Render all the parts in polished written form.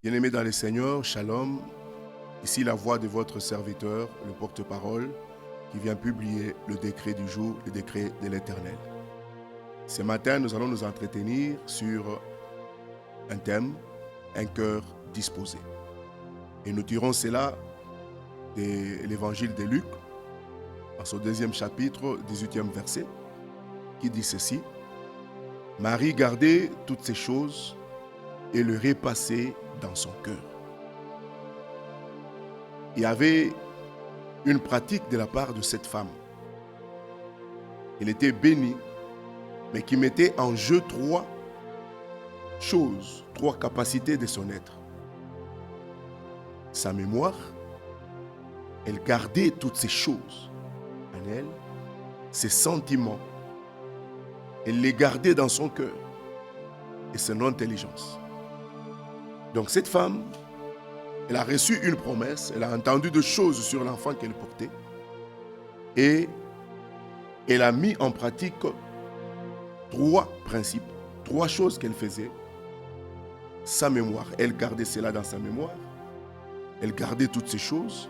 Bien-aimés dans le Seigneur, Shalom. Ici la voix de votre serviteur, le porte-parole, qui vient publier le décret du jour, le décret de l'Éternel. Ce matin, nous allons nous entretenir sur un thème, un cœur disposé. Et nous tirons cela de l'évangile de Luc, dans son 2e chapitre, 18e verset, qui dit ceci: Marie gardait toutes ces choses et le repassait dans son cœur. Il y avait une pratique de la part de cette femme. Elle était bénie, mais qui mettait en jeu 3 choses, 3 capacités de son être. Sa mémoire, elle gardait toutes ces choses en elle, ses sentiments, elle les gardait dans son cœur, et son intelligence. Donc cette femme, elle a reçu une promesse, elle a entendu des choses sur l'enfant qu'elle portait, et elle a mis en pratique 3 principes, 3 choses qu'elle faisait. Sa mémoire, elle gardait cela dans sa mémoire, elle gardait toutes ces choses,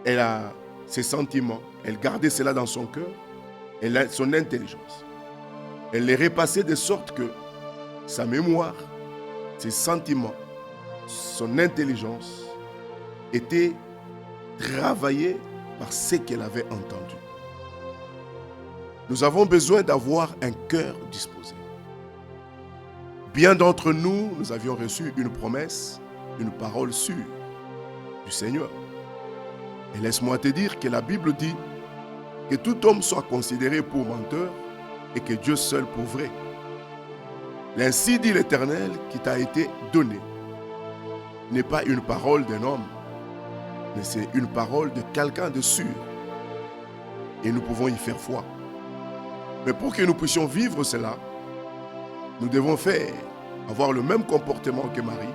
elle a ses sentiments, elle gardait cela dans son cœur, elle a son intelligence. Elle les repassait de sorte que sa mémoire, ses sentiments, son intelligence étaient travaillés par ce qu'elle avait entendu. Nous avons besoin d'avoir un cœur disposé. Bien d'entre nous, nous avions reçu une promesse, une parole sûre du Seigneur. Et laisse-moi te dire que la Bible dit que tout homme soit considéré pour menteur et que Dieu seul pour vrai. Ainsi dit l'Éternel qui t'a été donné. N'est pas une parole d'un homme, mais c'est une parole de quelqu'un de sûr. Et nous pouvons y faire foi. Mais pour que nous puissions vivre cela, nous devons avoir le même comportement que Marie.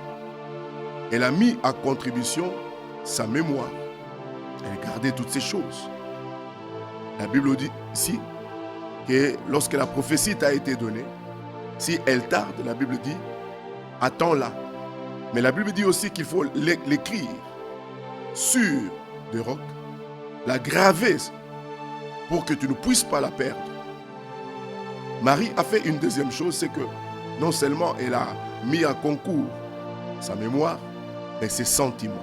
Elle a mis à contribution sa mémoire. Elle gardait toutes ces choses. La Bible dit ici que lorsque la prophétie t'a été donnée, si elle tarde, la Bible dit, attends-la. Mais la Bible dit aussi qu'il faut l'écrire sur des rocs, la graver pour que tu ne puisses pas la perdre. Marie a fait une deuxième chose, c'est que non seulement elle a mis à concours sa mémoire, mais ses sentiments.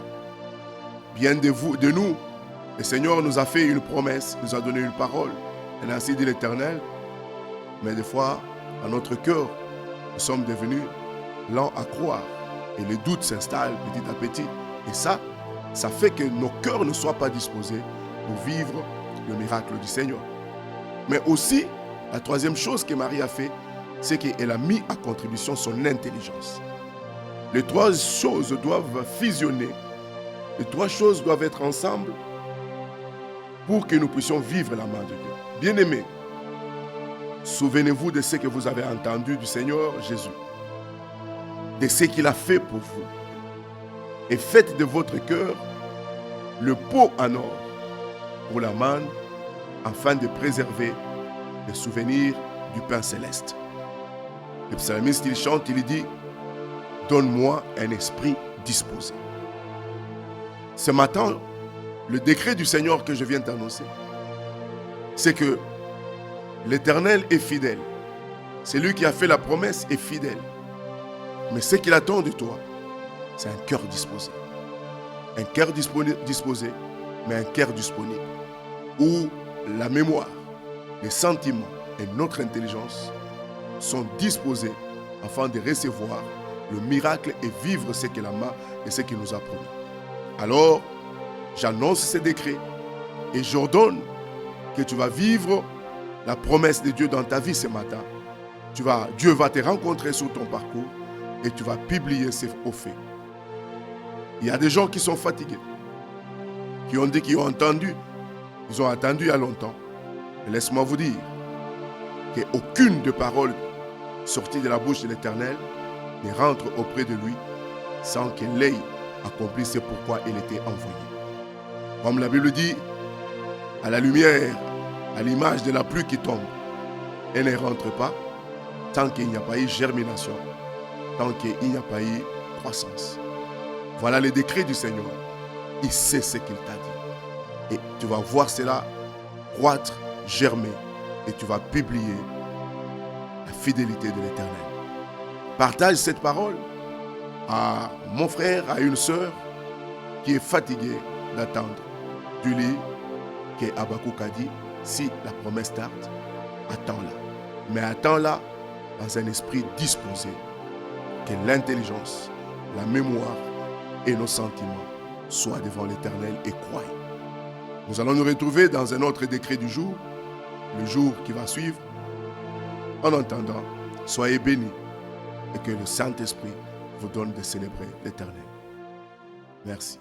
Bien de nous, le Seigneur nous a fait une promesse, nous a donné une parole. Elle a ainsi dit l'Éternel. Mais des fois, dans notre cœur, nous sommes devenus lents à croire. Et les doutes s'installent petit à petit. Et ça fait que nos cœurs ne soient pas disposés pour vivre le miracle du Seigneur. Mais aussi, la troisième chose que Marie a fait, c'est qu'elle a mis à contribution son intelligence. Les 3 choses doivent fusionner. Les 3 choses doivent être ensemble pour que nous puissions vivre la main de Dieu. Bien-aimés, souvenez-vous de ce que vous avez entendu du Seigneur Jésus, de ce qu'il a fait pour vous. Et faites de votre cœur le pot en or pour la manne, afin de préserver les souvenirs du Père céleste. Le psalmiste, il chante, il dit: donne-moi un esprit disposé. Ce matin, le décret du Seigneur que je viens d'annoncer, c'est que l'Éternel est fidèle. C'est lui qui a fait la promesse est fidèle. Mais ce qu'il attend de toi, c'est un cœur disposé. Un cœur disposé, mais un cœur disponible. Où la mémoire, les sentiments et notre intelligence sont disposés afin de recevoir le miracle et vivre ce qu'il a et ce qu'il nous a promis. Alors, j'annonce ce décret et j'ordonne que tu vas vivre la promesse de Dieu dans ta vie ce matin. Dieu va te rencontrer sur ton parcours et tu vas publier ces hauts faits. Il y a des gens qui sont fatigués, qui ont dit qu'ils ont entendu. Ils ont attendu il y a longtemps. Et laisse-moi vous dire qu'aucune de paroles sorties de la bouche de l'Éternel ne rentre auprès de lui sans qu'elle ait accompli ce pourquoi elle était envoyée. Comme la Bible dit, à la lumière, à l'image de la pluie qui tombe, elle ne rentre pas tant qu'il n'y a pas eu germination, tant qu'il n'y a pas eu croissance. Voilà les décrets du Seigneur. Il sait ce qu'il t'a dit. Et tu vas voir cela croître, germer. Et tu vas publier la fidélité de l'Éternel. Partage cette parole à mon frère, à une sœur qui est fatiguée d'attendre. Du lit, que Habakkuk a dit, si la promesse tarde, attends-la. Mais attends-la dans un esprit disposé. Que l'intelligence, la mémoire et nos sentiments soient devant l'Éternel et croient. Nous allons nous retrouver dans un autre décret du jour, le jour qui va suivre. En attendant, soyez bénis et que le Saint-Esprit vous donne de célébrer l'Éternel. Merci.